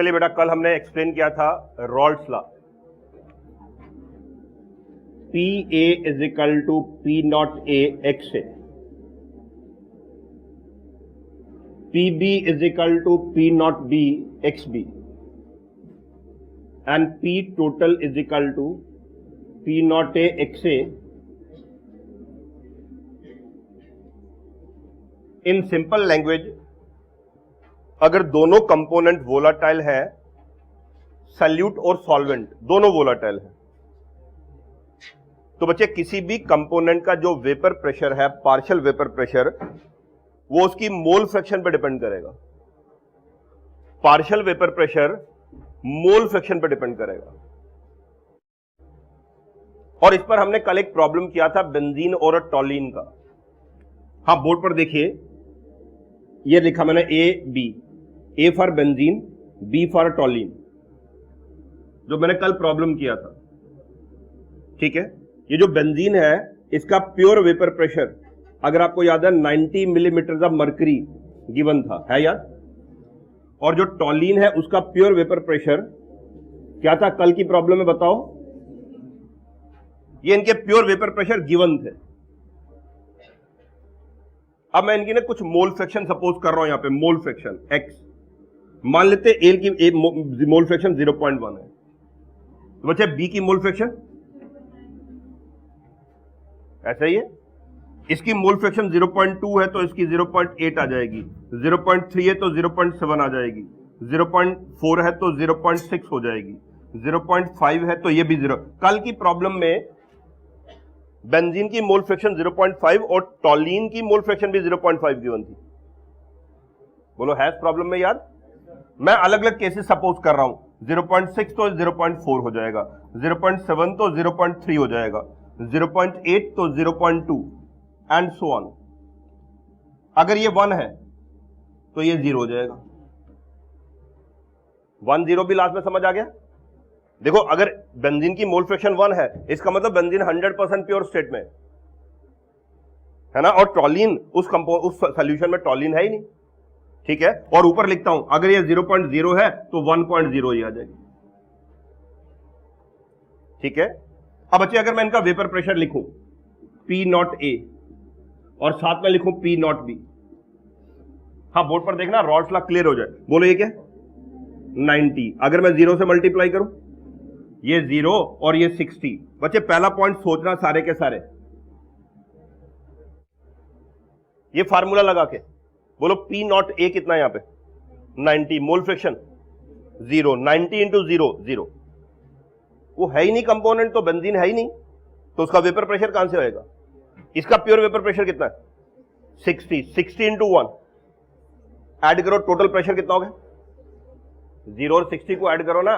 चलिए बेटा, कल हमने एक्सप्लेन किया था Raoult's law, P A is equal to P naught A X A, P B is equal to P naught B X B, and P total is equal to P naught A X A. In simple language, अगर दोनों component volatile है, solute और solvent दोनों volatile है, तो बच्चे किसी भी कंपोनेंट का जो वेपर प्रेशर है, पार्शियल वेपर प्रेशर, वो उसकी मोल फ्रैक्शन पर डिपेंड करेगा। पार्शियल वेपर प्रेशर मोल फ्रैक्शन पर डिपेंड करेगा। और इस पर हमने कल एक प्रॉब्लम किया था बेंजीन और टॉलीन का। हाँ, बोर्ड पर देखिए, ये लिखा मैंने A for benzene, B for toluene, जो मैंने कल प्रॉब्लम किया था। ठीक है, ये जो बेंजीन है इसका प्योर वेपर प्रेशर, अगर आपको याद है, 90 मिलीमीटर ऑफ मर्करी गिवन था, है याद? और जो टॉलीन है उसका प्योर वेपर प्रेशर क्या था कल की प्रॉब्लम में, बताओ? ये इनके प्योर वेपर प्रेशर गिवन थे। अब मैं इनकी ना कुछ मोल फ्रैक्शन सपोज कर रहा हूं, यहां पे मोल फ्रैक्शन x, मान लेते हैं एल की मोल फ्रैक्शन 0.1 है, तो बच्चे बी की मोल फ्रैक्शन ऐसा ही है। इसकी मोल फ्रैक्शन 0.2 है तो इसकी 0.8 आ जाएगी, 0.3 है तो 0.7 आ जाएगी, 0.4 है तो 0.6 हो जाएगी, 0.5 है तो ये भी 0। कल की प्रॉब्लम में बेंजीन की मोल फ्रैक्शन 0.5 और टॉलीन की मोल फ्रैक्शन भी 0.5 गिवन थी। बोलो, है प्रॉब्लम में याद? मैं अलग अलग केसेस सपोज कर रहा हूं, 0.6 तो 0.4 हो जाएगा, 0.7 तो 0.3 हो जाएगा, 0.8 तो 0.2 एंड सो ऑन। अगर ये 1 है तो ये 0 हो जाएगा। 1 0 भी लास्ट में समझ आ गया? देखो, अगर बेंजीन की मोल फ्रैक्शन 1 है, इसका मतलब बेंजीन 100% प्योर स्टेट में है ना, और टॉलीन उस सॉल्यूशन में टॉलीन है ही नहीं। ठीक है, और ऊपर लिखता हूं, अगर ये 0.0 है तो 1.0 ही आ जाएगी। ठीक है, अब बच्चे अगर मैं इनका वेपर प्रेशर लिखूं P नॉट A और साथ में लिखूं P नॉट B, हाँ बोर्ड पर देखना, रॉल्ट्स लॉ क्लियर हो जाए। बोलो, ये क्या? 90। अगर मैं 0 से मल्टीप्लाई करूं, ये 0 और ये 60। बच्चे पहला पॉइंट सोचना सारे के सारे, ये फार्मूला लगा के बोलो P नॉट A कितना है यहां पे? 90। Mole fraction 0, 90 into 0 0। वो है ही नहीं कंपोनेंट, तो बेंजीन है ही नहीं, तो उसका वेपर प्रेशर कहां से होएगा? इसका प्योर वेपर प्रेशर कितना है? 60। 60 इंटू 1 ऐड करो, टोटल प्रेशर कितना हो गया? 0 और 60 को ऐड करो ना।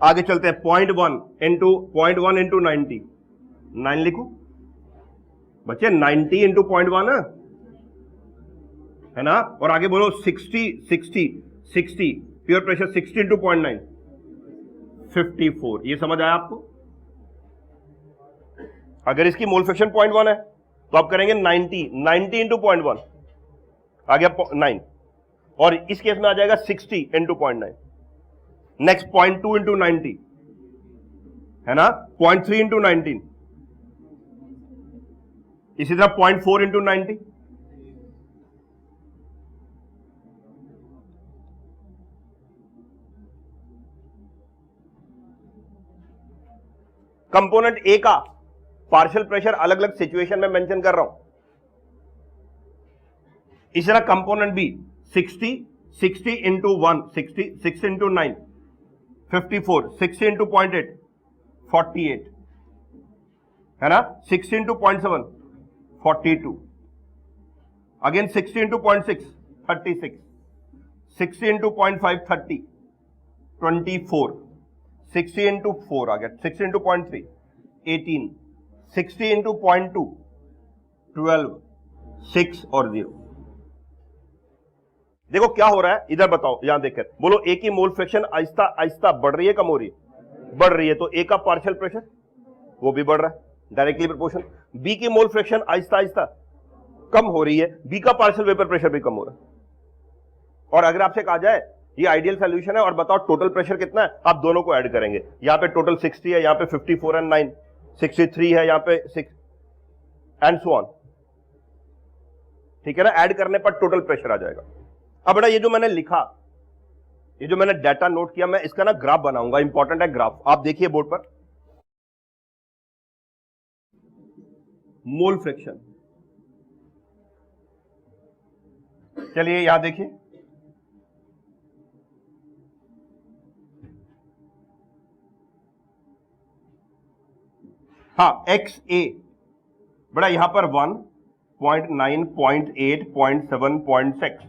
आगे चलते हैं, 0.1 इंटू 90, 9 लिखो बच्चे, 90 इंटू 0.1 है ना। और आगे बोलो 60 प्योर प्रेशर 60 इंटू 0.9, 54। ये समझ आया आपको? अगर इसकी मोल फ्रैक्शन 0.1 है तो आप करेंगे 90 इंटू 0.1, आ गया 9, और इस केस में आ जाएगा 60 इंटू 0.9। नेक्स्ट 0.2 इंटू 90 है ना, 0.3 इंटू 19, इसी तरह 0.4 इंटू 90, कंपोनेंट ए का पार्शियल प्रेशर अलग अलग सिचुएशन में मेंशन कर रहा हूं। इसी तरह component B 60 into 1 60, 6 into 9 54, 6 into 0.8 48 है ना, 6 into 0.7 42, again 60 into 0.6 36, 60 into 0.5 30 24, 60 into 4 आ गया, 60 इंटू 0.3 18, 60 इंटू 0.2 12, 6 और 0। देखो क्या हो रहा है, इधर बताओ, यहां देखकर बोलो, ए की मोल फ्रैक्शन आहिस्ता आहिस्ता बढ़ रही है, कम हो रही है? बढ़ रही है, तो ए का पार्शियल प्रेशर वो भी बढ़ रहा है, डायरेक्टली प्रोपोर्शन। बी की मोल फ्रैक्शन आहिस्ता आहिस्ता कम हो रही है, बी का पार्शियल वेपर प्रेशर भी कम हो रहा है। और अगर आपसे कहा जाए ये आइडियल सॉल्यूशन है। और बताओ टोटल प्रेशर कितना है, आप दोनों को ऐड करेंगे। यहां पे टोटल 60 है, यहां पे 54 एंड 9 63 है, यहां पे 6 एंड सो ऑन। ठीक है ना, ऐड करने पर टोटल प्रेशर आ जाएगा। अब बेटा ये जो मैंने लिखा, ये जो मैंने डाटा नोट किया, मैं इसका ना ग्राफ बनाऊंगा, इंपॉर्टेंट है ग्राफ। आप देखिए बोर्ड पर, मोल फ्रैक्शन। चलिए यहां देखिए, हाँ एक्स ए बड़ा यहां पर 1, 0.9, 0.8, 0.7, 0.6।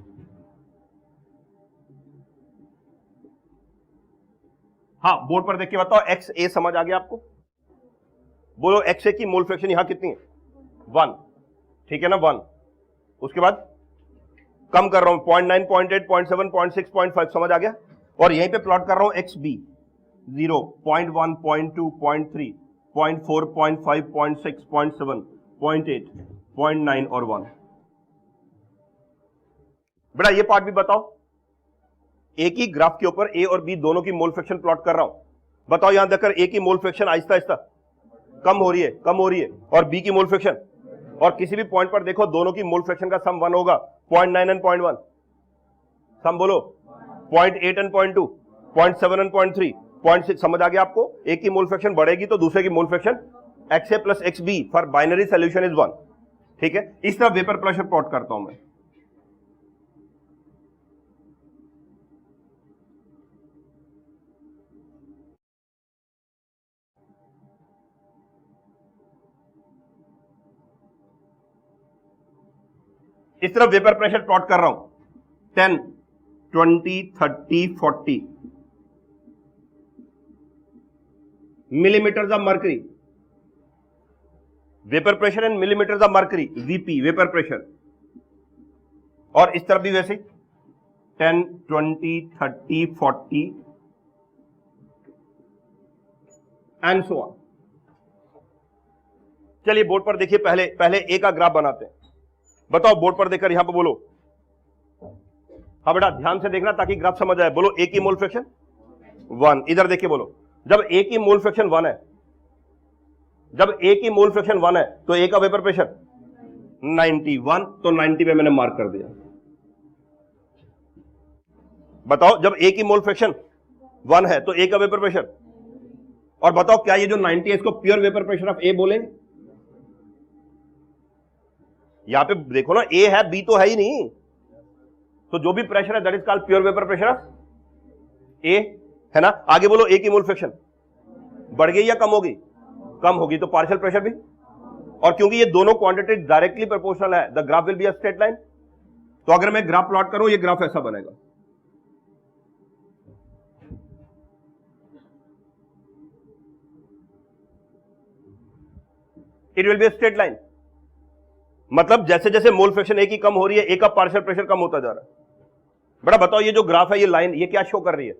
हाँ बोर्ड पर देख के बताओ एक्स ए समझ आ गया आपको? बोलो एक्स ए की मोल फ्रैक्शन यहां कितनी है? 1। ठीक है ना, 1। उसके बाद कम कर रहा हूं 0.9, 0.8, 0.7, 0.6, 0.5 समझ आ गया। और यहीं पे प्लॉट कर रहा हूं एक्स बी 0, 0.1, 0.2, 0.3, 0.4, 0.5, 0.6, 0.7, 0.8, 0.9 और 1। बेटा ये पार्ट भी बताओ, एक ही ग्राफ के ऊपर ए और बी दोनों की मोल फ्रैक्शन प्लॉट कर रहा हूं। बताओ यहां देखकर ए की मोल फ्रैक्शन आहिस्ता आहिस्ता कम हो रही है, कम हो रही है, और बी की मोल फ्रैक्शन, और किसी भी पॉइंट पर देखो दोनों की मोल फ्रैक्शन का सम 1 होगा। 0.9 एंड 0.1 सम बोलो, 0.8 एंड 0.2, 0.7 एंड 0.3, 0.6। समझ आ गया आपको? एक की मोल फ्रैक्शन बढ़ेगी तो दूसरे की mole fraction X A plus X B for binary solution is 1। ठीक है, इस तरह वेपर प्रेशर प्लॉट करता हूं मैं। इस तरफ वेपर प्रेशर प्लॉट कर रहा हूं, 10, 20, 30, 40 millimetres of mercury. Vapour pressure in millimetres of mercury, VP vapour pressure. और इस तरफ भी वैसे 10, 20, 30, 40 एंड सो ऑन। चलिए बोर्ड पर देखिए, पहले ए का ग्राफ बनाते हैं। बताओ बोर्ड पर देखकर यहां पर बोलो, हाँ बेटा ध्यान से देखना ताकि ग्राफ समझ आए। बोलो ए की मोल फ्रैक्शन 1। इधर देखिए बोलो, जब ए की मोल फ्रैक्शन 1 है, जब ए की मोल फ्रैक्शन 1 है तो ए का वेपर प्रेशर 91, तो 90 पे मैंने मार्क कर दिया। बताओ जब ए की मोल फ्रैक्शन 1 है तो ए का वेपर प्रेशर, और बताओ क्या ये जो 90 है इसको प्योर वेपर प्रेशर ऑफ ए बोलेंगे? यहां पे देखो ना, ए है बी तो है ही नहीं, तो जो भी प्रेशर है that is called pure vapour pressure of A, है ना। आगे बोलो ए की मोल फ्रैक्शन बढ़ गई या कम होगी? कम होगी, तो पार्शियल प्रेशर भी। और क्योंकि ये दोनों क्वांटिटी डायरेक्टली प्रोपोर्शनल है, the graph will be a straight line. तो अगर मैं ग्राफ प्लॉट करूं, ये ग्राफ ऐसा बनेगा। It will be a straight line. मतलब जैसे जैसे मोल फ्रैक्शन ए की कम हो रही है, ए का पार्शियल प्रेशर कम होता जा रहा है। बड़ा बताओ ये जो ग्राफ है, ये लाइन, ये क्या शो कर रही है?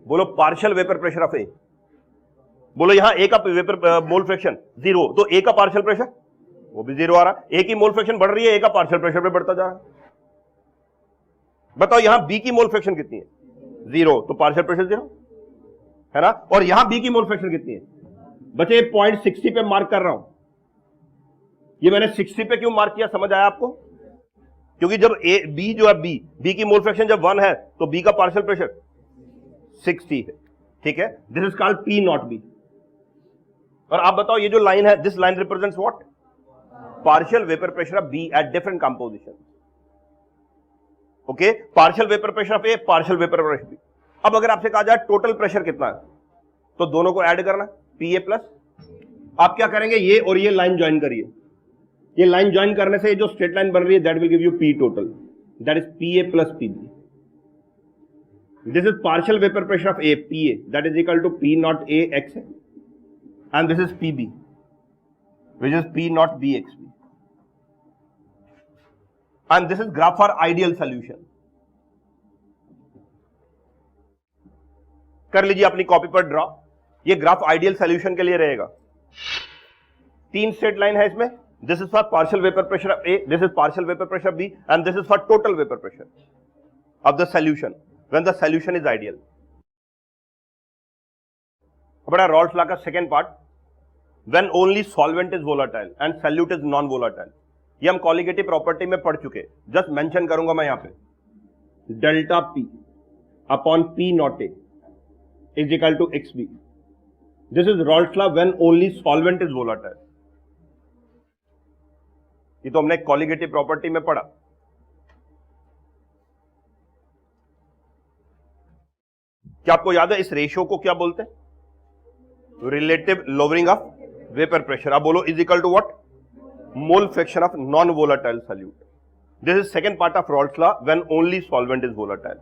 बोलो पार्शियल वेपर प्रेशर ऑफ ए। बोलो यहां ए का वेपर मोल फ्रैक्शन 0, तो ए का पार्शियल प्रेशर वो भी 0 आ रहा है। ए की मोल फ्रैक्शन बढ़ रही है, ए का पार्शियल प्रेशर भी बढ़ता जा रहा है। बताओ यहां बी की मोल फ्रैक्शन कितनी है? 0, तो पार्शियल प्रेशर 0, है ना। और यहां बी की मोल फ्रैक्शन कितनी है? बच्चे 0.60 पे मार्क कर रहा हूं। ये मैंने 60 पे क्यों मार्क किया, समझ आया आपको? क्योंकि जब ए बी जो है बी की मोल फ्रैक्शन जब 1 है तो बी का पार्शियल प्रेशर 60 है। ठीक है, this is called P naught B. और आप बताओ ये जो लाइन है, this line represents what? Partial vapour pressure of B at different composition. Okay, partial vapour pressure of A, partial vapour pressure B. अब अगर आपसे कहा जाए टोटल प्रेशर कितना है, तो दोनों को ऐड करना, पी ए प्लस, आप क्या करेंगे, ये और ये लाइन ज्वाइन करिए। ये लाइन ज्वाइन करने से जो स्ट्रेट लाइन बन रही है that will give you P total, that is P A plus P B. This is partial vapour pressure of A, P A, that is equal to P naught A X A, and this is P B which is P naught B X B, and this is graph for ideal solution. कर लीजिए अपनी copy पर draw, ये graph ideal solution के लिए रहेगा। 3 straight line है इसमें, this is for partial vapor pressure of A, this is partial vapor pressure of B, and this is for total vapor pressure. of the solution when the solution is ideal. बड़ा Rawls law का second part, when only solvent is volatile and solute is non volatile. ये हम colligative property में पढ़ चुके, just mention करूंगा मैं यहां पे, delta P upon P naught A is equal to XB. This is Raoult's law when only solvent is volatile. ये तो हमने कॉलिगेटिव प्रॉपर्टी में पढ़ा. क्या आपको याद है इस रेशियो को क्या बोलते हैं? Relative lowering of vapour pressure. आप बोलो is equal to what? Mole fraction of non volatile solute. This is second part of Raoult's law when only solvent is volatile.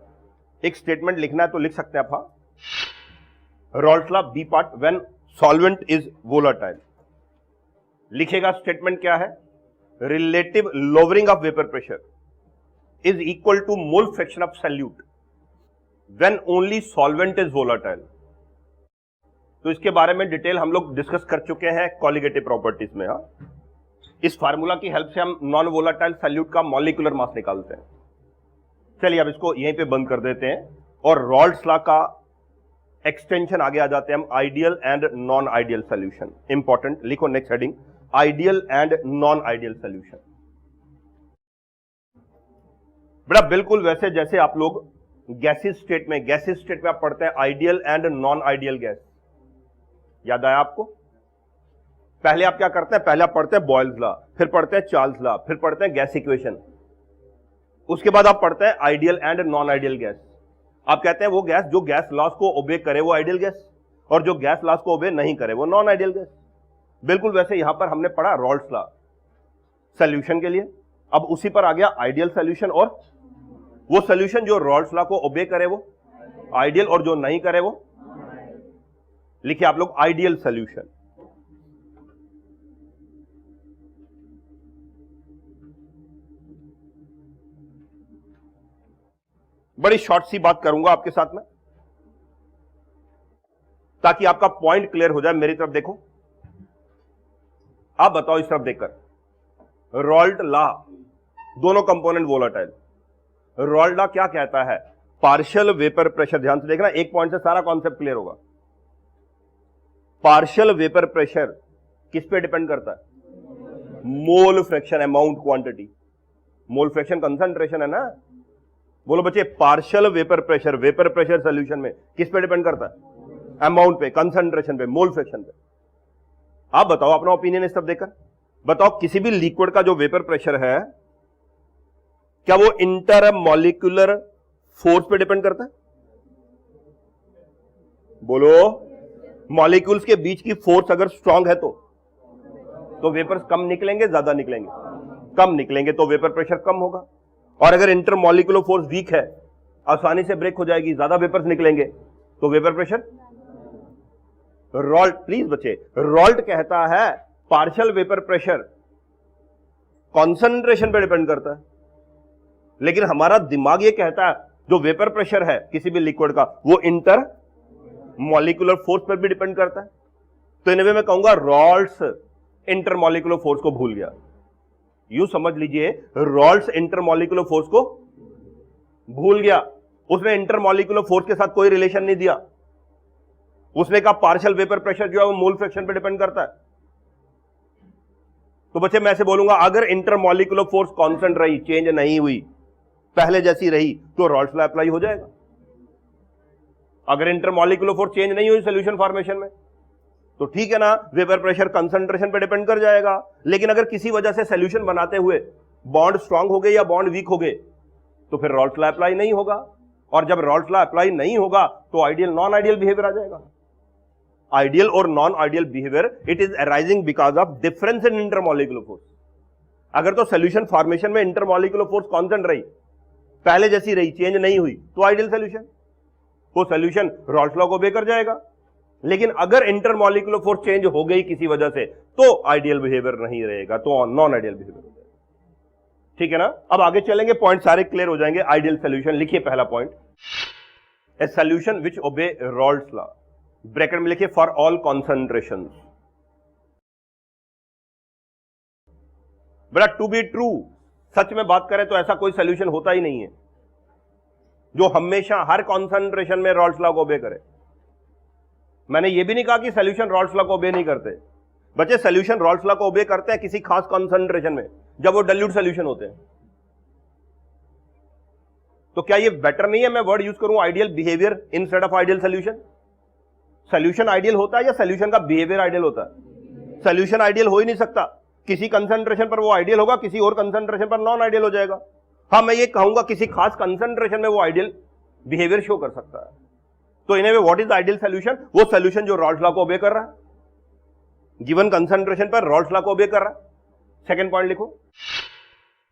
एक स्टेटमेंट लिखना है तो लिख सकते हैं आप. Raoult's law B part when solvent is volatile. लिखेगा statement क्या है? Relative lowering of vapour pressure is equal to mole fraction of solute when only solvent is volatile. तो इसके बारे में डिटेल हम लोग डिस्कस कर चुके हैं कॉलिगेटिव प्रॉपर्टीज में. इस फार्मूला की हेल्प से हम नॉन वोलाटाइल सॉल्यूट का मॉलिक्यूलर मास निकालते हैं. चलिए अब इसको यहीं पे बंद कर देते हैं और रॉल्स लॉ का एक्सटेंशन आगे आ जाते हैं हम, ideal and non ideal solution. Important, लिखो next heading, ideal and non ideal solution. बड़ा बिल्कुल वैसे जैसे आप लोग गैसियस स्टेट में आप पढ़ते हैं ideal and non ideal gas. याद आया आपको? पहले आप क्या करते हैं? पहले आप पढ़ते हैं बॉयल्स लॉ, फिर पढ़ते हैं चार्ल्स लॉ, फिर पढ़ते हैं गैस इक्वेशन. उसके बाद आप पढ़ते हैं ideal and non ideal gas. आप कहते हैं वो गैस जो गैस लॉस को ओबे करे वो आइडियल गैस, और जो गैस लॉस को ओबे नहीं करे वो नॉन आइडियल गैस. बिल्कुल वैसे यहां पर हमने पढ़ा रॉल्स लॉ सॉल्यूशन के लिए. अब उसी पर आ गया आइडियल सॉल्यूशन, और वो सॉल्यूशन जो रॉल्स लॉ को ओबे करे वो आइडियल, और जो नहीं करे वो, लिखिए आप लोग आइडियल सॉल्यूशन. बड़ी शॉर्ट सी बात करूंगा आपके साथ में ताकि आपका पॉइंट क्लियर हो जाए. मेरी तरफ देखो, आप बताओ इस तरफ देखकर. रॉल्ट लॉ, दोनों कंपोनेंट वोलाटाइल. रॉल्ट लॉ क्या कहता है? पार्शियल वेपर प्रेशर, ध्यान से देखना, एक पॉइंट से सारा कॉन्सेप्ट क्लियर होगा. पार्शियल वेपर प्रेशर किस पे डिपेंड करता है? Mole fraction, amount, quantity. Mole fraction concentration है ना. बोलो बच्चे, पार्शियल वेपर प्रेशर सॉल्यूशन में किस पे डिपेंड करता है? अमाउंट पे, कंसंट्रेशन पे, मोल फ्रैक्शन पे. आप बताओ अपना ओपिनियन इस तरफ देखकर. बताओ किसी भी लिक्विड का जो वेपर प्रेशर है क्या वो इंटर मॉलिक्यूलर फोर्स पे डिपेंड करता है? बोलो, मॉलिक्यूल्स के बीच की फोर्स अगर स्ट्रांग है तो वेपर्स कम निकलेंगे, ज्यादा निकलेंगे? कम निकलेंगे, तो वेपर प्रेशर कम होगा. और अगर इंटर मॉलिक्यूलर फोर्स वीक है, आसानी से ब्रेक हो जाएगी, ज्यादा वेपर्स निकलेंगे, तो वेपर प्रेशर. रॉल्ट, प्लीज बच्चे, रॉल्ट कहता है पार्शियल वेपर प्रेशर कॉन्सेंट्रेशन पे डिपेंड करता है, लेकिन हमारा दिमाग ये कहता है जो वेपर प्रेशर है किसी भी लिक्विड का वो इंटर मॉलिक्यूलर फोर्स पर भी डिपेंड करता है. तो इन वे मैं कहूंगा रॉल्ट्स इंटर मॉलिक्यूलर फोर्स को भूल गया. यूं समझ लीजिए, रॉल्ट्स इंटर मॉलिक्यूलर फोर्स को भूल गया. उसने इंटर मॉलिक्यूलर फोर्स के साथ कोई रिलेशन नहीं दिया. उसने कहा पार्शियल वेपर प्रेशर जो है वो मोल फ्रैक्शन पे डिपेंड करता है. तो बच्चे मैं ऐसे बोलूंगा, अगर इंटर मॉलिक्यूलर फोर्स कांस्टेंट रही, चेंज नहीं हुई, पहले जैसी रही, तो रॉल्ट्स लॉ अप्लाई हो जाएगा. अगर इंटर मॉलिक्यूलर फोर्स चेंज नहीं हुई सॉल्यूशन फॉर्मेशन में, तो ठीक है ना, वेपर प्रेशर कंसंट्रेशन पे डिपेंड कर जाएगा. लेकिन अगर किसी वजह से सॉल्यूशन बनाते हुए बॉन्ड स्ट्रांग हो गए या बॉन्ड वीक हो गए, तो फिर रॉल्ट्स लॉ अप्लाई नहीं होगा. और जब रॉल्ट्स लॉ अप्लाई नहीं होगा तो आइडियल नॉन आइडियल बिहेवियर आ जाएगा. आइडियल और non ideal behaviour, it is arising because of difference in intermolecular force. अगर तो सॉल्यूशन फॉर्मेशन में इंटरमॉलिक्यूलर फोर्स कांस्टेंट रही, पहले जैसी रही, चेंज नहीं हुई, तो आइडियल सॉल्यूशन, वो सॉल्यूशन रॉल्ट्स लॉ को ओबे कर जाएगा. लेकिन अगर इंटरमॉलिक्यूलर फोर्स चेंज हो गई किसी वजह से, तो आइडियल बिहेवियर नहीं रहेगा, तो नॉन आइडियल बिहेवियर हो जाएगा. ठीक है ना. अब आगे चलेंगे, पॉइंट सारे क्लियर हो जाएंगे. आइडियल सॉल्यूशन लिखिए. पहला पॉइंट, ए सॉल्यूशन विच ओबे रॉल्ट्स लॉ, ब्रैकेट में लिखिए फॉर ऑल कॉन्सेंट्रेशंस. बड़ा टू बी ट्रू, सच में बात करें तो ऐसा कोई सॉल्यूशन होता ही नहीं है. जो हमेशा हर कॉन्सेंट्रेशन में रॉल्स लॉ को ओबे करे। मैंने ये भी नहीं कहा कि सॉल्यूशन रॉल्स लॉ को ओबे नहीं करते। बच्चे सॉल्यूशन रॉल्स लॉ को ओबे करते हैं किसी खास कॉन्सेंट्रेशन में, जब वो डाइल्यूट सॉल्यूशन होते हैं। तो क्या ये बेटर नहीं है मैं वर्ड यूज करूं ideal behaviour instead of ideal solution? Solution ideal होता है या सॉल्यूशन का बिहेवियर आइडियल होता है? सॉल्यूशन आइडियल हो ही नहीं सकता। किसी कंसंट्रेशन पर वो आइडियल होगा, किसी और कंसंट्रेशन पर नॉन आइडियल हो जाएगा। हाँ, मैं ये कहूंगा किसी खास कंसंट्रेशन में वो आइडियल बिहेवियर शो कर सकता है। तो इन्हें व्हाट इज आइडियल सॉल्यूशन? वो सॉल्यूशन जो रॉल्स लॉ को ओबे कर रहा है, गिवन कंसंट्रेशन पर रॉल्स लॉ को ओबे कर रहा है। सेकंड पॉइंट लिखो,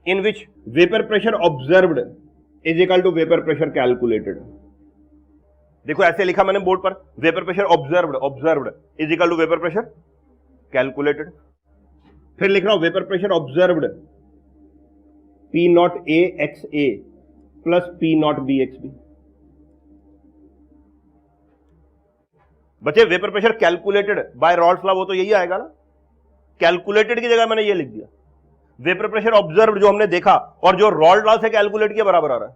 in which vapour pressure observed is equal to vapour pressure calculated. देखो ऐसे लिखा मैंने बोर्ड पर, vapour pressure observed is equal to vapour pressure calculated. फिर लिख रहा हूं vapour pressure observed P naught A x A plus P naught B x B. बच्चे vapour pressure calculated by Raoult's law, वो तो यही आएगा ना। कैलकुलेटेड की जगह मैंने ये लिख दिया वेपर प्रेशर ऑब्जर्व्ड, जो हमने देखा और जो रॉल्स लॉ से कैलकुलेट किया बराबर आ रहा है।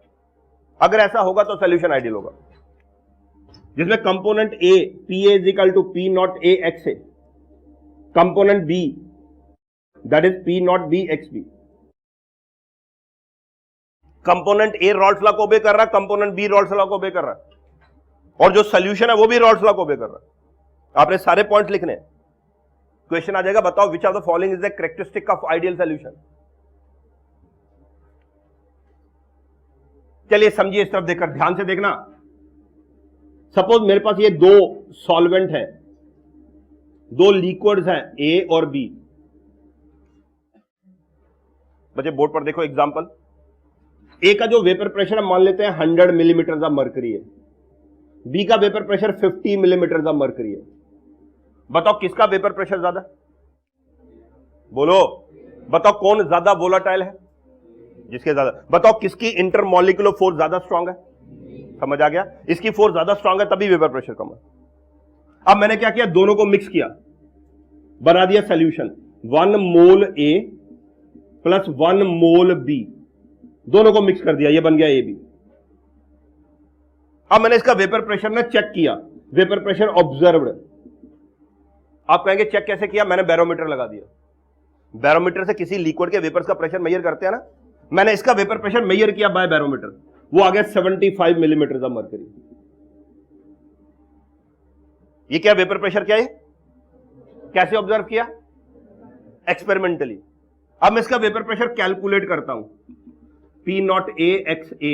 अगर ऐसा होगा तो सॉल्यूशन आइडियल होगा, जिसमें component A PA is equal to P naught A x A, component B that is P naught B x B. Component A Raoult's law को ओबे कर रहा है, कंपोनेंट B रॉल्स लॉ को obey कर रहा है, और जो सॉल्यूशन है वो भी रॉल्स लॉ को ओबे कर रहा है। आपने सारे पॉइंट्स लिखने हैं। क्वेश्चन आ जाएगा, बताओ which of the following is the characteristic of ideal solution. चलिए समझिए, इस तरफ देखकर ध्यान से देखना। सपोज मेरे पास ये दो सॉल्वेंट है, दो लिक्विड्स हैं A और B। बच्चे बोर्ड पर देखो एग्जांपल। ए का जो वेपर प्रेशर मान लेते हैं 100 मिलीमीटर ऑफ मर्करी है, बी का vapour pressure 50 millimetre of mercury है। बताओ किसका वेपर प्रेशर ज्यादा? बोलो, बताओ कौन ज्यादा वोलाटाइल है? जिसके ज्यादा। बताओ किसकी इंटरमॉलिक्यूलर फोर्स ज्यादा स्ट्रांग है? समझ आ गया? इसकी फोर्स ज्यादा स्ट्रांग है तभी वेपर प्रेशर कम है। अब मैंने क्या किया, दोनों को मिक्स किया, बना दिया solution 1 mole A plus 1 mole B, दोनों को मिक्स कर दिया, ये बन गया AB। अब मैंने इसका वेपर प्रेशर ने चेक किया, वेपर प्रेशर ऑब्जर्व्ड। आप कहेंगे चेक कैसे किया? मैंने बैरोमीटर लगा दिया। बैरोमीटर से किसी लिक्विड के वेपर्स का प्रेशर मेजर करते हैं ना। मैंने इसका वेपर प्रेशर मेजर किया बाय बैरोमीटर, वो आ गया 75 मिलीमीटर ऑफ मर्करी। ये क्या वेपर प्रेशर क्या है? कैसे ऑब्जर्व किया? एक्सपेरिमेंटली। अब मैं इसका वेपर प्रेशर कैलकुलेट करता हूं, P naught A x A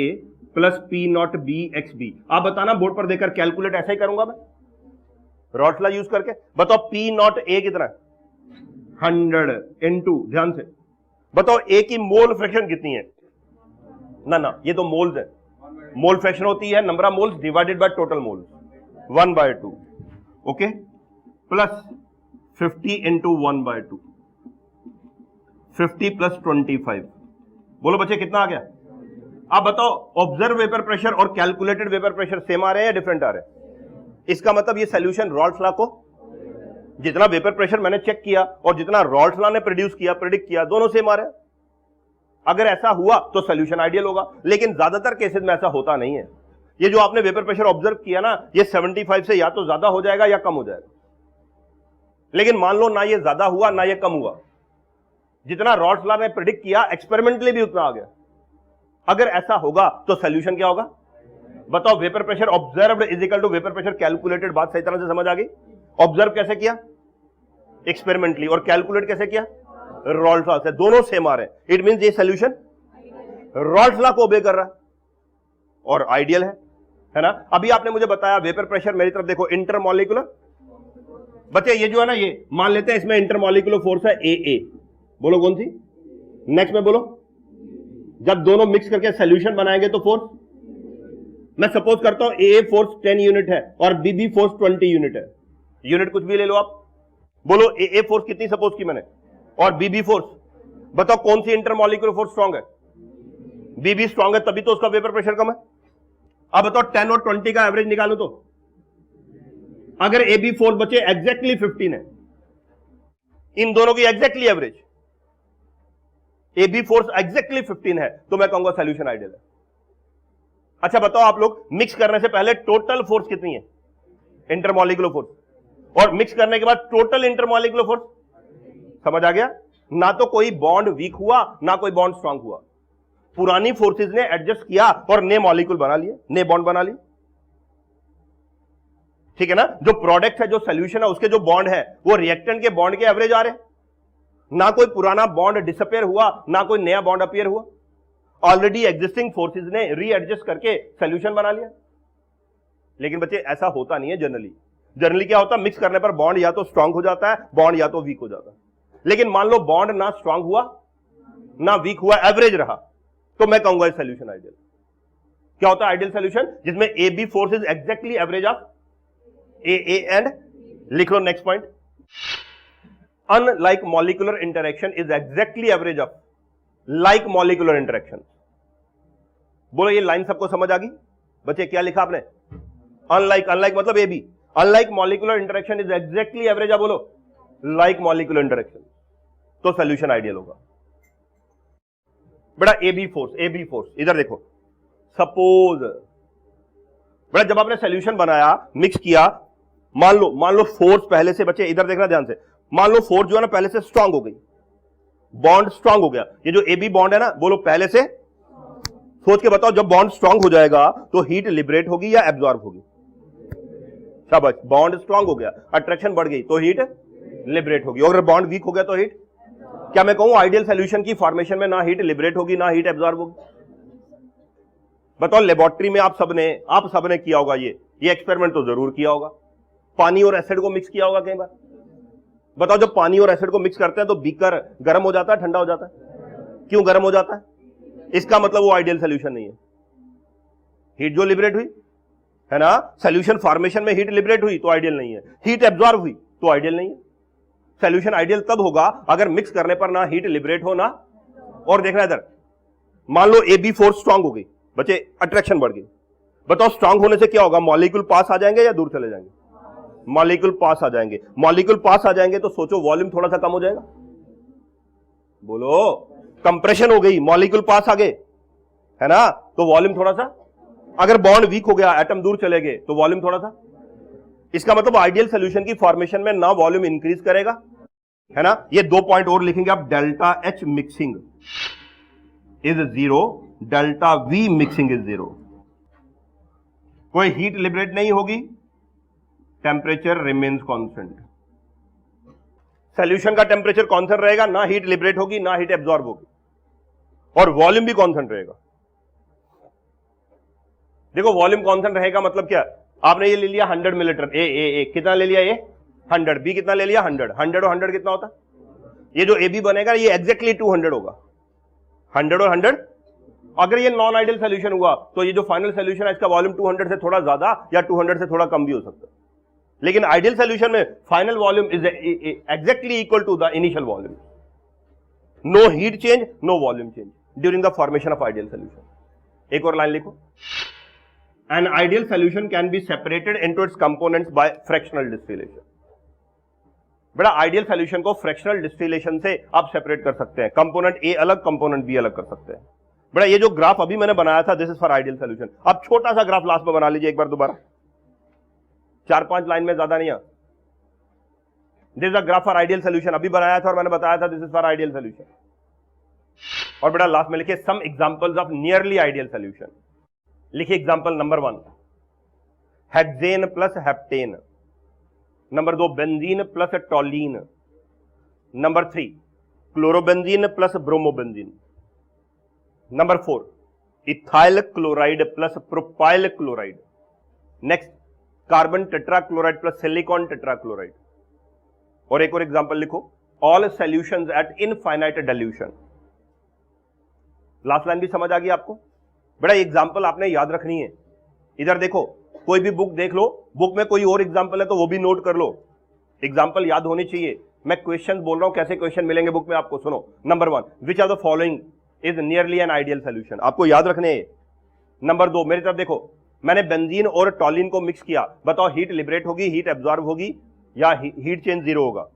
plus P naught B x B. आप बताना बोर्ड पर देखकर, कैलकुलेट ऐसा ही करूंगा मैं रॉल्स लॉ यूज करके। बताओ P नॉट A कितना है? 100 इनटू, ध्यान से बताओ A की मोल फ्रैक्शन कितनी है? ना ये तो मोल्स है। मोल फ्रैक्शन होती है number of moles divided by total moles, 1/2। Okay, plus 50 into 1/2, 50 plus 25। बोलो बच्चे कितना आ गया? आप बताओ ऑब्जर्व वेपर प्रेशर और कैलकुलेटेड वेपर प्रेशर सेम आ रहे हैं या डिफरेंट आ रहे हैं? इसका मतलब ये सॉल्यूशन रॉल्स लॉ को, जितना वेपर प्रेशर मैंने चेक किया और जितना रॉल्स लॉ ने प्रोड्यूस किया, प्रेडिक्ट किया, दोनों सेम आ रहे हैं। अगर ऐसा हुआ तो सॉल्यूशन आइडियल होगा, लेकिन ज्यादातर केसेस में ऐसा होता नहीं है। ये जो आपने वेपर प्रेशर ऑब्जर्व किया ना, ये 75 से या तो ज्यादा हो जाएगा या कम हो जाएगा। लेकिन मान लो ना ये ज्यादा हुआ ना ये कम हुआ, जितना रॉल्स लॉ ने प्रेडिक्ट किया एक्सपेरिमेंटली भी उतना आ गया। अगर ऐसा होगा तो सॉल्यूशन क्या होगा? बताओ vapour pressure observed is equal to vapour pressure calculated. बात सही तरह से समझ आ गई? ऑब्जर्व कैसे किया? एक्सपेरिमेंटली। और कैलकुलेट कैसे किया? रॉल्स लॉ से। दोनों सेम आ रहे हैं। इट मींस ये सॉल्यूशन रॉल्स लॉ को ओबे कर रहा है और आइडियल है ना। अभी आपने मुझे बताया वेपर प्रेशर, मेरी तरफ देखो, इंटरमॉलिक्यूलर। बच्चे ये जो है ना, ये मान लेते हैं इसमें इंटरमॉलिक्यूलर फोर्स है AA। बोलो कौन सी? नेक्स्ट में बोलो, जब दोनों मिक्स करके सॉल्यूशन बनाएंगे तो फोर्स, मैं सपोज करता हूं AA फोर्स 10 यूनिट है और BB फोर्स 20 यूनिट है। यूनिट कुछ भी ले लो आप। बोलो AA फोर्स कितनी सपोज की मैंने और BB फोर्स, बताओ कौन सी इंटरमॉलिक्यूलर फोर्स स्ट्रांग है? BB स्ट्रांग है तभी तो उसका वेपर प्रेशर कम है। अब बताओ 10 और 20 का एवरेज निकालो तो, अगर AB फोर्स बचे एग्जैक्टली 15 है, इन दोनों की exactly average AB force exactly 15 है, तो मैं कहूंगा सॉल्यूशन आइडियल है। अच्छा बताओ आप लोग, मिक्स करने से पहले टोटल फोर्स कितनी है इंटरमॉलिक्यूलर फोर्स, और मिक्स करने के बाद टोटल इंटरमॉलिक्यूलर फोर्स? समझ आ गया? ना तो कोई बॉन्ड वीक हुआ ना कोई बॉन्ड स्ट्रांग हुआ, पुरानी फोर्सेस ने एडजस्ट किया और नए मॉलिक्यूल बना लिए, नए बॉन्ड बना लिए। ठीक है ना? जो प्रोडक्ट है, जो सोल्यूशन है, उसके जो बॉन्ड है वो रिएक्टेंट के बॉन्ड के एवरेज आ रहे हैं, ना कोई पुराना बॉन्ड डिसअपियर हुआ ना कोई नया बॉन्ड अपीयर हुआ, ऑलरेडी एग्जिस्टिंग फोर्सेस ने रीएडजस्ट करके सोल्यूशन बना लिया। लेकिन बच्चे ऐसा होता नहीं है जनरली। जनरली क्या होता है, मिक्स करने पर बॉन्ड या तो स्ट्रांग हो जाता है, बॉन्ड या तो वीक हो जाता है। लेकिन मान लो बॉन्ड ना स्ट्रांग हुआ ना वीक हुआ, एवरेज रहा, तो मैं कहूंगा सोल्यूशन आइडियल। क्या होता है आइडियल सोल्यूशन? जिसमें A B force is exactly average of A and, लिख लो next point, unlike molecular interaction is exactly average of like molecular interaction. बोलो ये लाइन सबको समझ आ गई? बच्चे क्या लिखा आपने? अनलाइक, अनलाइक मतलब A B, unlike molecular interaction is exactly average of, बोलो लाइक मॉलिक्यूलर इंटरेक्शन, तो सोल्यूशन आइडियल होगा। बेटा A B force, A B force इधर देखो, सपोज बेटा जब आपने सोल्यूशन बनाया, मिक्स किया, मान लो फोर्स पहले से, बच्चे इधर देखना ध्यान से, मान लो फोर्स जो है ना पहले से स्ट्रांग हो गई, बॉन्ड स्ट्रांग हो गया। ये जो ए बी बॉन्ड है ना, बोलो पहले से, सोच के बताओ, जब बॉन्ड स्ट्रांग हो जाएगा तो हीट लिबरेट होगी या एब्जॉर्ब होगी? शाबाश, बॉन्ड स्ट्रांग हो गया, अट्रैक्शन बढ़ गई तो हीट लिबरेट होगी, और अगर बॉन्ड वीक हो गया तो हीट, क्या मैं कहूं आइडियल सॉल्यूशन की फॉर्मेशन में ना हीट लिबरेट होगी ना हीट एब्जॉर्ब होगी? बताओ, लेबोरेटरी में आप सबने किया होगा ये एक्सपेरिमेंट तो जरूर किया होगा, पानी और एसिड को मिक्स किया होगा कई बार। बताओ, जब पानी और एसिड को मिक्स करते हैं तो बीकर गर्म हो जाता है ठंडा हो जाता है? क्यों गर्म हो जाता है? इसका मतलब वो आइडियल सॉल्यूशन नहीं है। हीट जो लिबरेट हुई है ना, सॉल्यूशन फॉर्मेशन में हीट लिबरेट हुई तो आइडियल नहीं है, हीट एब्जॉर्ब हुई तो आइडियल नहीं है। सॉल्यूशन आइडियल तब होगा अगर मिक्स करने पर ना हीट लिबरेट हो ना, और देखना इधर, मान लो ए बी फोर्स स्ट्रांग हो गई, बच्चे अट्रैक्शन बढ़ गई। बताओ स्ट्रांग होने से क्या होगा, मॉलिक्यूल पास आ जाएंगे या दूर चले जाएंगे? मॉलिक्यूल पास आ जाएंगे। मॉलिक्यूल पास आ जाएंगे तो सोचो वॉल्यूम थोड़ा सा कम हो जाएगा, बोलो कंप्रेशन हो गई, मॉलिक्यूल पास आ गए है ना, तो वॉल्यूम थोड़ा सा, अगर बॉन्ड वीक हो गया, एटम दूर चले गए तो वॉल्यूम थोड़ा सा। इसका मतलब आइडियल सॉल्यूशन की फॉर्मेशन में ना वॉल्यूम इंक्रीज करेगा, है ना। ये 2 पॉइंट और लिखेंगे आप, delta H mixing is 0, delta V mixing is 0। कोई हीट लिबरेट नहीं होगी, टेम्परेचर रिमेन्स कांस्टेंट। सॉल्यूशन का टेम्परेचर कांस्टेंट रहेगा, ना हीट लिबरेट होगी ना हीट एब्जॉर्ब होगी, और वॉल्यूम भी कांस्टेंट रहेगा। देखो वॉल्यूम कांस्टेंट रहेगा मतलब क्या, आपने ये ले लिया 100 मिलीलीटर, ए कितना ले लिया, ये 100, बी कितना ले लिया 100, 100 और 100 कितना होता है, ये जो ए बी बनेगा ये एग्जैक्टली 200 होगा, 100 और 100। अगर ये नॉन आइडियल सोल्यूशन हुआ तो ये जो फाइनल सोल्यूशन है इसका वॉल्यूम 200 से थोड़ा ज्यादा या 200 से थोड़ा कम भी हो सकता है। लेकिन आइडियल सोल्यूशन में final volume is exactly equal to the initial volume, no heat change no volume change during the formation of ideal solution. एक और लाइन लिखो, an ideal solution can be separated into its components by fractional distillation। बड़ा ideal solution को fractional distillation से आप separate कर सकते हैं, कंपोनेंट ए अलग कंपोनेंट बी अलग कर सकते हैं। बड़ा ये जो ग्राफ अभी मैंने बनाया था, this is for ideal solution. अब छोटा सा ग्राफ लास्ट में बना लीजिए एक बार दोबारा, 4-5 लाइन में, ज्यादा नहीं है। This is a graph for ideal solution, अभी बनाया था और मैंने बताया था this is for ideal solution. और बड़ा लास्ट में लिखिए some examples of nearly ideal solution. लिखिए example number 1, hexane plus heptane. Number 2, benzene plus toluene. Number 3, chlorobenzene plus bromobenzene. Number 4, ethyl chloride plus propyl chloride. Next, carbon tetrachloride plus silicon tetrachloride. और एक और example लिखो, all solutions eight infinite dilution. Last line भी समझ आ गई आपको? बड़ा example आपने याद रखनी है। इधर देखो, कोई भी बुक देख लो, बुक में कोई और एग्जांपल है तो वो भी नोट कर लो, एग्जांपल याद होनी चाहिए। मैं क्वेश्चन बोल रहा हूं, कैसे क्वेश्चन मिलेंगे बुक में आपको, सुनो। Number 1, which are the following is nearly an ideal solution, आपको याद रखने हैं। नंबर 2, मेरी तरफ देखो, मैंने बेंजीन और टॉलिन को मिक्स किया, बताओ हीट लिबरेट होगी, हीट एब्जॉर्ब होगी या हीट चेंज 0 होगा?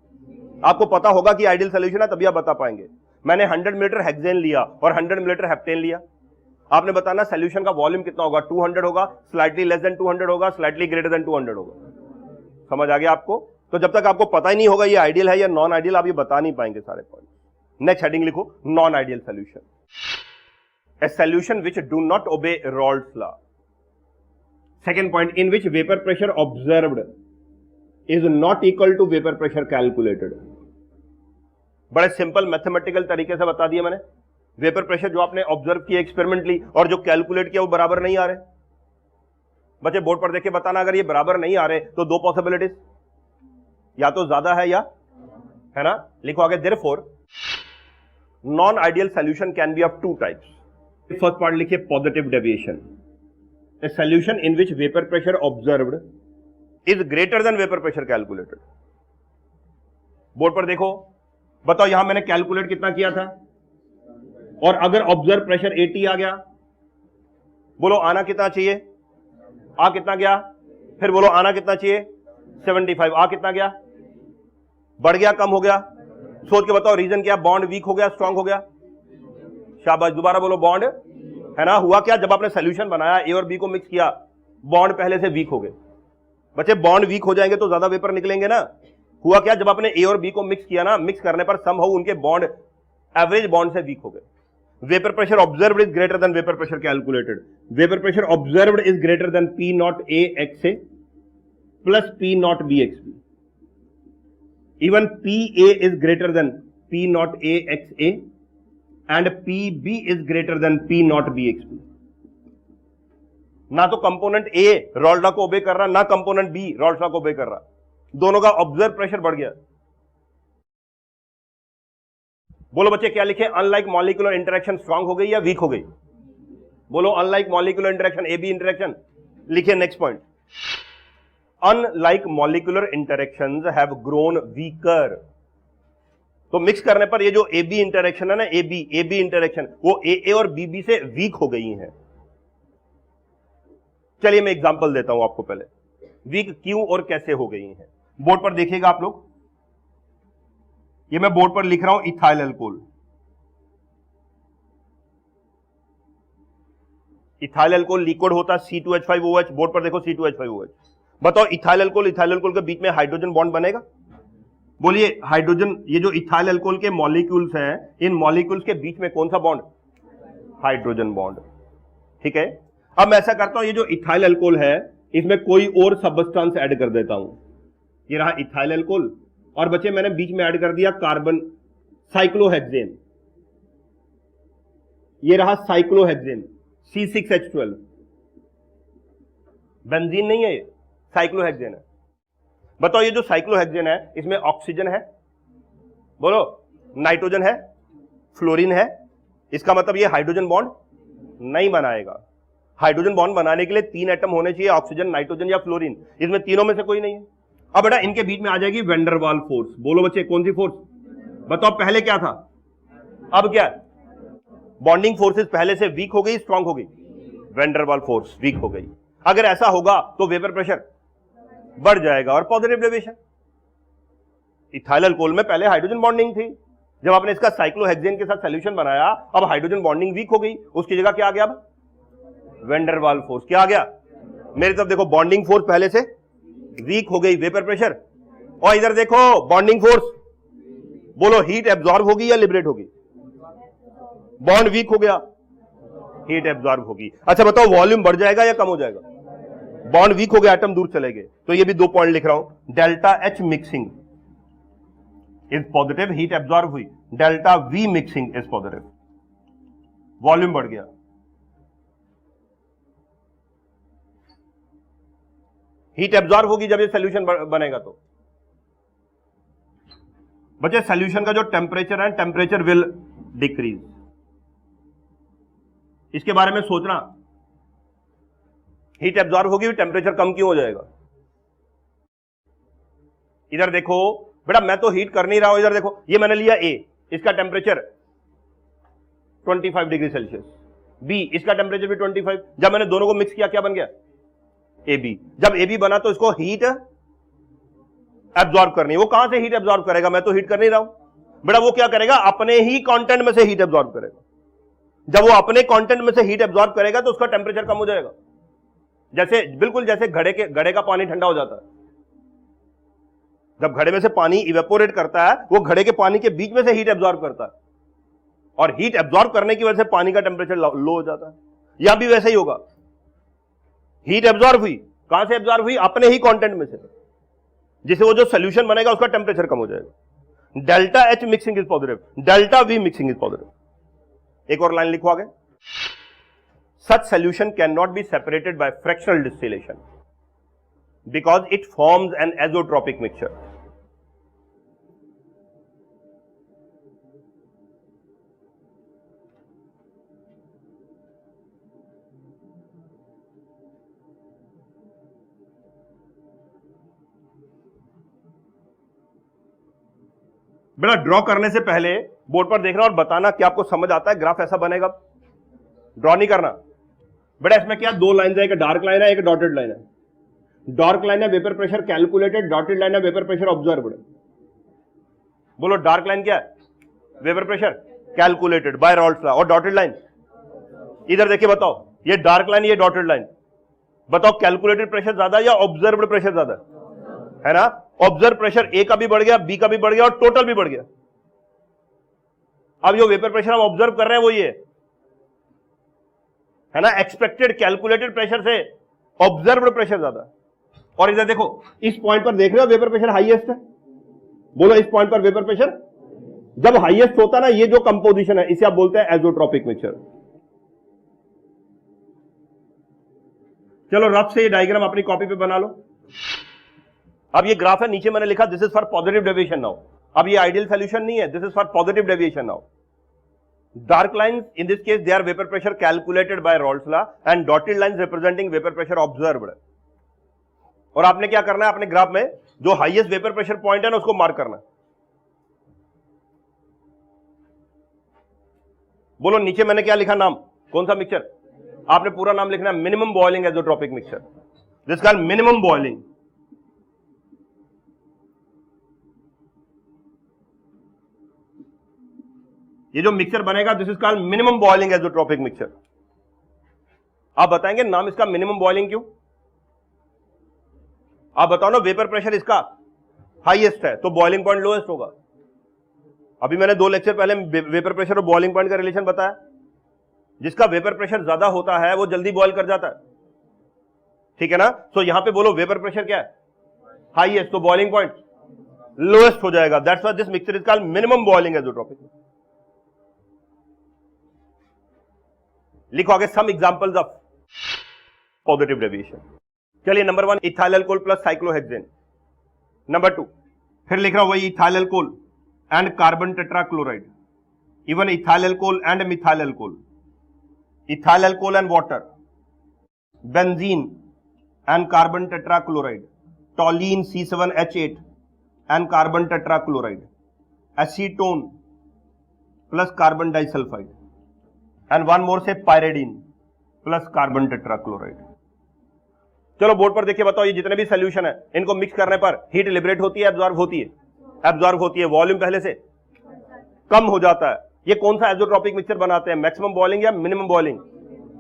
आपको पता होगा कि आइडियल सॉल्यूशन है तभी आप बता पाएंगे। मैंने 100 मिलीलीटर हेक्सेन लिया और 100 मिलीलीटर हेप्टेन लिया, आपने बताना सॉल्यूशन का वॉल्यूम कितना होगा, 200 होगा, स्लाइटली लेस देन 200 होगा, स्लाइटली ग्रेटर देन 200 होगा। समझ आ गया आपको? तो जब तक आपको पता ही नहीं होगा ये आइडियल है या नॉन आइडियल, आप ये बता नहीं पाएंगे सारे पॉइंट। नेक्स्ट हेडिंग लिखो, non ideal solution. A solution which do not obey Raoult's law. Second point, in which vapour pressure observed is not equal to vapour pressure calculated. बड़े सिंपल मैथमेटिकल तरीके से बता दिया मैंने। वेपर प्रेशर जो आपने observe किया एक्सपेरिमेंटली और जो कैलकुलेट किया वो बराबर नहीं आ रहे। बच्चे बोर्ड पर देख के बताना, अगर ये बराबर नहीं आ रहे तो दो पॉसिबिलिटीज, या तो ज्यादा है या, है ना। लिखो आगे, therefore non ideal solution can be of two types. First part लिखिए positive deviation. A solution in which vapour pressure observed is greater than vapour pressure calculated. Board पर देखो, बताओ यहां मैंने कैलकुलेट कितना किया था, और अगर ऑब्जर्व प्रेशर 80 आ गया, बोलो आना कितना चाहिए, आ कितना गया, फिर बोलो आना कितना चाहिए 75, आ कितना गया, बढ़ गया कम हो गया, सोच के बताओ रीजन क्या, बॉन्ड वीक हो गया स्ट्रांग हो गया, शाबाश, दोबारा बोलो बॉन्ड, है ना। हुआ क्या, जब आपने सोल्यूशन बनाया ए और बी को मिक्स किया, बॉन्ड पहले से वीक हो गए। बच्चे बॉन्ड वीक हो जाएंगे तो ज्यादा वेपर निकलेंगे ना। हुआ क्या, जब आपने ए और बी को मिक्स किया ना, मिक्स करने पर समहाउ उनके बॉन्ड एवरेज बॉन्ड से वीक हो गए। Vapour pressure observed is greater than vapour pressure calculated. Vapour pressure observed is greater then P naught A XA plus P naught B XB। Even PA is greater then P naught A XA and PB is greater then P naught B XB। ना तो component A रॉल्ड law को obey कर रहा, ना component B रॉल्ड law को obey कर रहा, दोनों का ऑब्जर्व प्रेशर बढ़ गया। बोलो बच्चे क्या लिखे, अनलाइक मॉलिक्यूलर इंटरेक्शन स्ट्रांग हो गई या वीक हो गई, बोलो unlike molecular interaction AB interaction. लिखिए next point, unlike molecular interactions have grown weaker. तो मिक्स करने पर ये जो AB इंटरेक्शन है ना, AB इंटरेक्शन, वो AA और BB से वीक हो गई है। चलिए मैं एग्जांपल देता हूं आपको पहले, वीक क्यों और कैसे हो गई हैं। बोर्ड पर देखिएगा आप लोग, ये मैं बोर्ड पर लिख रहा हूं ethyl alcohol. Ethyl alcohol liquid होता है C2H5OH। बोर्ड पर देखो C2H5OH। बताओ इथाइल अल्कोहल के बीच में हाइड्रोजन बॉन्ड बनेगा, बोलिए हाइड्रोजन, ये जो इथाइल अल्कोहल के मॉलिक्यूल्स हैं, इन मॉलिक्यूल्स के बीच में कौन सा बॉन्ड, हाइड्रोजन बॉन्ड। ठीक है, अब मैं ऐसा करता हूं, ये जो इथाइल अल्कोहल है इसमें कोई और सब्सटेंस ऐड कर देता हूं। ये रहा इथाइल अल्कोहल, और बच्चे मैंने बीच में ऐड कर दिया कार्बन साइक्लोहेक्सेन। ये रहा साइक्लोहेक्सेन C6H12। बेंजीन नहीं है, ये साइक्लोहेक्सेन है। बताओ ये जो साइक्लोहेक्सेन है इसमें ऑक्सीजन है, बोलो नाइट्रोजन है, फ्लोरीन है, इसका मतलब ये हाइड्रोजन बॉन्ड नहीं बनाएगा। हाइड्रोजन बॉन्ड बनाने के लिए 3 एटम होने चाहिए, ऑक्सीजन, नाइट्रोजन या फ्लोरीन, इसमें तीनों में से कोई नहीं है। अब बेटा इनके बीच में आ जाएगी वैन डर वाल फोर्स। बोलो बच्चे कौन सी फोर्स, बताओ पहले क्या था, अब क्या, बॉन्डिंग फोर्सेस पहले से वीक हो गई स्ट्रांग हो गई, वैन डर वाल फोर्स वीक हो गई। अगर ऐसा होगा तो वेपर प्रेशर बढ़ जाएगा और पॉजिटिव डेविएशन। इथाइल अल्कोहल में पहले हाइड्रोजन बॉन्डिंग थी, जब आपने इसका साइक्लोहेक्सेन के साथ सॉल्यूशन बनाया, अब हाइड्रोजन बॉन्डिंग वीक हो गई, उसकी जगह क्या आ गया, अब वैन डर वाल फोर्स। क्या आ गया, मेरी तरफ देखो, बॉन्डिंग फोर्स पहले से वीक हो गई, वेपर प्रेशर, और इधर देखो बॉन्डिंग फोर्स, बोलो हीट एब्जॉर्ब होगी या लिबरेट होगी, बॉन्ड वीक हो गया, हीट एब्जॉर्ब होगी। अच्छा बताओ वॉल्यूम बढ़ जाएगा या कम हो जाएगा, बॉन्ड वीक हो गया, एटम दूर चले गए। तो ये भी 2 पॉइंट लिख रहा हूं, delta H mixing is positive, heat absorb हुई, delta V mixing is positive, volume बढ़ गया। हीट एब्जॉर्ब होगी जब ये सॉल्यूशन बनेगा। तो बच्चे सॉल्यूशन का जो टेम्परेचर है, टेम्परेचर विल डिक्रीज, इसके बारे में सोचना। हीट एब्जॉर्ब होगी, टेम्परेचर कम क्यों हो जाएगा। इधर देखो बेटा, मैं तो हीट कर नहीं रहा हूं, इधर देखो ये मैंने लिया A, इसका टेम्परेचर 25 डिग्री सेल्सियस, B इसका टेम्परेचर भी 25। जब मैंने दोनों को मिक्स किया क्या बन गया, AB। जब AB बना तो इसको हीट एब्जॉर्ब करनी है। वो कहां से हीट एब्जॉर्ब करेगा, मैं तो हीट कर नहीं रहा हूं बेटा, वो क्या करेगा, अपने ही कंटेंट में से हीट एब्जॉर्ब करेगा। जब वो अपने कंटेंट में से हीट एब्जॉर्ब करेगा तो उसका टेम्परेचर कम हो जाएगा। जैसे बिल्कुल जैसे घड़े का पानी ठंडा हो जाता है, जब घड़े में से पानी इवेपोरेट करता है, वो घड़े के पानी के बीच में से हीट एब्जॉर्ब करता है, और हीट एब्जॉर्ब करने की वजह से पानी का टेम्परेचर लो हो जाता है। यहां भी वैसे ही होगा, हीट एब्जॉर्ब हुई, कहां से एब्जॉर्ब हुई? अपने ही कंटेंट में से, जिसे वो जो सोल्यूशन बनेगा उसका टेम्परेचर कम हो जाएगा। Delta H mixing is positive, delta V mixing is positive. एक और लाइन लिखो आगे, such solution can not be separated by fractional distillation because it forms an azeotropic mixture. बेटा ड्रॉ करने से पहले बोर्ड पर देखना और बताना कि आपको समझ आता है ग्राफ ऐसा बनेगा। ड्रॉ नहीं करना बेटा। इसमें क्या दो लाइन है, एक डार्क लाइन है, एक डॉटेड लाइन है। डार्क लाइन है vapour pressure calculated, dotted line है वेपर प्रेशर ऑब्जर्व्ड। बोलो डार्क लाइन क्या है? Vapour pressure calculated by Raoult's law. और डॉटेड लाइन इधर देखिए, बताओ ये डार्क लाइन, ये डॉटेड लाइन, बताओ कैलकुलेटेड प्रेशर ज्यादा या ऑब्जर्व्ड प्रेशर ज्यादा है ना? ऑब्जर्व प्रेशर ए का भी बढ़ गया, बी का भी बढ़ गया और टोटल भी बढ़ गया। अब जो वेपर प्रेशर हम ऑब्जर्व कर रहे हैं वो ये है ना, एक्सपेक्टेड कैलकुलेटेड प्रेशर से ऑब्जर्व्ड प्रेशर ज्यादा। और इधर देखो, इस पॉइंट पर देख रहे हो वेपर प्रेशर हाईएस्ट है। बोलो इस पॉइंट पर वेपर प्रेशर जब हाईएस्ट होता है ना, ये जो कंपोजिशन है इसे आप बोलते हैं एजोट्रोपिक मिक्सचर। चलो रफ से ये डायग्राम अपनी कॉपी पे बना लो। अब ये ग्राफ है, नीचे मैंने लिखा this is for positive deviation now. अब ये आइडियल सॉल्यूशन नहीं है, this is for positive deviation now. Dark lines in this case they are vapour pressure calculated by Raoult's law and dotted lines representing vapour pressure observed. और आपने क्या करना है, अपने ग्राफ में जो हाईएस्ट वेपर प्रेशर पॉइंट है ना उसको मार्क करना है। बोलो नीचे मैंने क्या लिखा नाम, कौन सा मिक्सचर? आपने पूरा नाम लिखना है, minimum boiling azeotropic mixture, this called minimum boiling. ये जो मिक्सचर बनेगा this is called minimum boiling azeotropic mixture. आप बताएंगे नाम इसका मिनिमम बॉइलिंग क्यों? आप बताओ ना, वेपर प्रेशर इसका हाईएस्ट है तो बॉइलिंग पॉइंट लोएस्ट होगा। अभी मैंने 2 लेक्चर पहले वेपर प्रेशर और बॉइलिंग पॉइंट का रिलेशन बताया। जिसका वेपर प्रेशर ज्यादा होता है वो जल्दी बॉइल कर जाता है, ठीक है ना? तो यहां पे बोलो वेपर प्रेशर क्या है? हाईएस्ट, तो बॉइलिंग पॉइंट लोएस्ट हो जाएगा। That's why this mixture is called minimum boiling azeotropic. लिखो आगे some examples of positive deviation. चलिए number 1 ethyl alcohol plus cyclohexane. Number 2 फिर लिख रहा हूं वही ethyl alcohol and carbon tetrachloride, even ethyl alcohol and methyl alcohol, ethyl alcohol and water, benzene and carbon tetrachloride, toluene C7H8 and carbon tetrachloride, acetone plus carbon disulphide and one more से pyridine plus carbon tetrachloride. चलो board पर देखिए, बताओ ये जितने भी solution है इनको मिक्स करने पर हीट लिबरेट होती है, एब्जॉर्ब होती है? एब्जॉर्ब होती है। वॉल्यूम पहले से कम हो जाता है। ये कौन सा एजोट्रोपिक मिक्सचर बनाते हैं, मैक्सिमम बॉइलिंग या मिनिमम बॉइलिंग?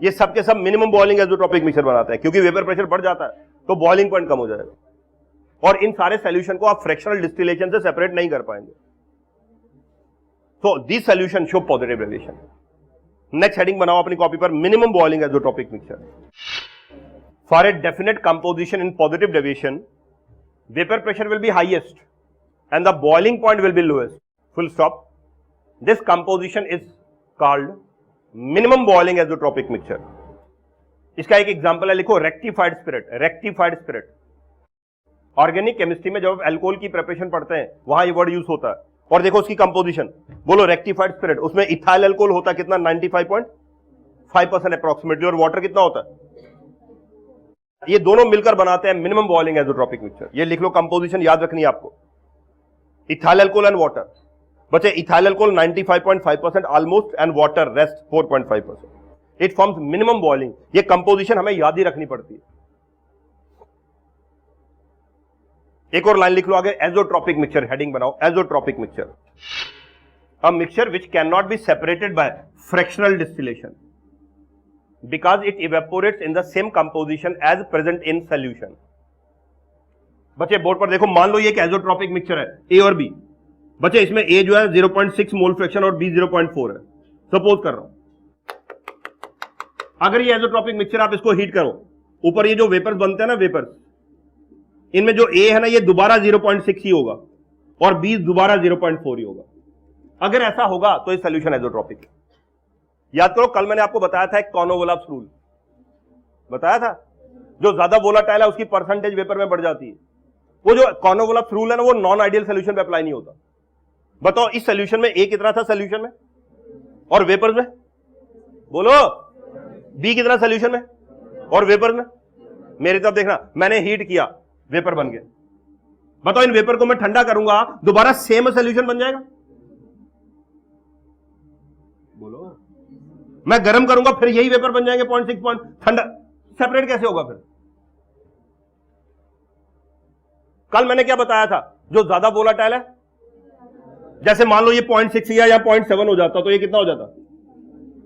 ये सब के सब मिनिमम बॉइलिंग एजोट्रोपिक मिक्सचर बनाते हैं, क्योंकि वेपर प्रेशर बढ़ जाता है तो बॉइलिंग पॉइंट कम हो जाएगा। और इन सारे सॉल्यूशन को आप फ्रैक्शनल डिस्टिलेशन से सेपरेट नहीं कर पाएंगे। तो this solution show positive deviation. Next heading बनाओ अपनी कॉपी पर, minimum boiling azeotropic mixture. For a definite composition in positive deviation, vapour pressure will be highest and the boiling point will be lowest, full stop. This composition is called minimum boiling azeotropic mixture. इसका एक example है, लिखो rectified spirit. Rectified spirit organic chemistry में जब आप alcohol की preparation पढ़ते हैं वहां ये वर्ड यूज होता है। और देखो उसकी कंपोजिशन, बोलो रेक्टिफाइड स्पिरिट, उसमें इथाइल अल्कोहल होता है कितना, 95.5% अप्रोक्सीमेटली, और वाटर कितना होता है? ये दोनों मिलकर बनाते हैं मिनिमम बॉइलिंग एजोट्रोपिक मिक्सचर। ये लिख लो, कंपोजिशन याद रखनी है आपको, इथाइल अल्कोहल एंड वाटर। बच्चे ethyl alcohol 95.5% almost and water rest 4.5%। It forms minimum boiling. ये कंपोजिशन हमें याद ही रखनी पड़ती है। एक और लाइन लिख लो आगे, एजोट्रोपिक मिक्सचर। हेडिंग बनाओ azeotropic mixture. a mixture which cannot be separated by fractional distillation because it evaporates in the same composition as present in solution. बच्चे बोर्ड पर देखो, मान लो ये एक एजोट्रॉपिक मिक्सचर है ए और बी। बच्चे इसमें ए जो है 0.6 मोल फ्रैक्शन और बी 0.4 है, सपोज कर रहा हूं। अगर ये एजोट्रॉपिक मिक्सचर आप इसको हीट करो, ऊपर ये जो वेपर्स बनते हैं ना, वेपर्स, इनमें जो ए है ना ये दोबारा 0.6 ही होगा और बी दोबारा 0.4 ही होगा। अगर ऐसा होगा तो ये सॉल्यूशन एजोट्रॉपिक। याद करो, कल मैंने आपको बताया था एक कॉर्नोवोलाप्स रूल बताया था, जो ज्यादा वोलाटाइल है उसकी परसेंटेज वेपर में बढ़ जाती है। वो जो कॉर्नोवोलाप्स रूल है ना, वो नॉन आइडियल सॉल्यूशन पे अप्लाई नहीं होता। बताओ इस सॉल्यूशन में ए कितना था सॉल्यूशन में, और वेपर्स में बोलो बी कितना सॉल्यूशन में और वेपर्स में। मेरी तरफ देखना, मैंने हीट किया, वेपर बन गया। बताओ इन वेपर को मैं ठंडा करूंगा, दोबारा सेम सॉल्यूशन बन जाएगा? बोलो। मैं गर्म करूंगा, फिर यही वेपर बन जाएंगे 0.6 पॉइंट, ठंडा सेपरेट कैसे होगा फिर? कल मैंने क्या बताया था, जो ज्यादा वोलाटाइल है, जैसे मान लो ये 0.6 या 0.7 हो जाता, तो ये कितना हो जाता?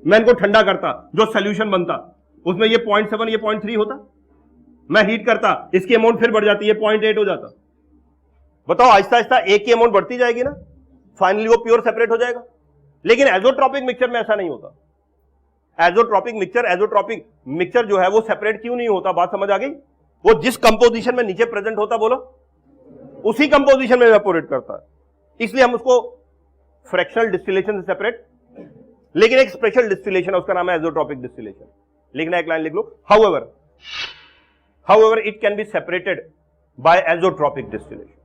मैं इनको ठंडा करता, जो सॉल्यूशन बनता उसमें ये 0.7 ये 0.3 होता। मैं हीट करता, इसकी अमाउंट फिर बढ़ जाती है, 0.8 हो जाता। बताओ आहिस्ता आहिस्ता एक की अमाउंट बढ़ती जाएगी ना, फाइनली वो प्योर सेपरेट हो जाएगा। लेकिन एजोट्रॉपिक मिक्सचर में ऐसा नहीं होता। एजोट्रॉपिक मिक्सचर जो है वो सेपरेट क्यों नहीं होता? बात समझ आ गई? वो जिस कंपोजिशन में नीचे प्रेजेंट होता, बोलो, उसी कंपोजिशन में इवेपोरेट करता है, इसलिए हम उसको फ्रैक्शनल डिस्टिलेशन से सेपरेट। लेकिन एक स्पेशल डिस्टिलेशन है, उसका नाम है एजोट्रॉपिक डिस्टिलेशन। लिखना, एक लाइन लिख लो, however it can be separated by azeotropic distillation.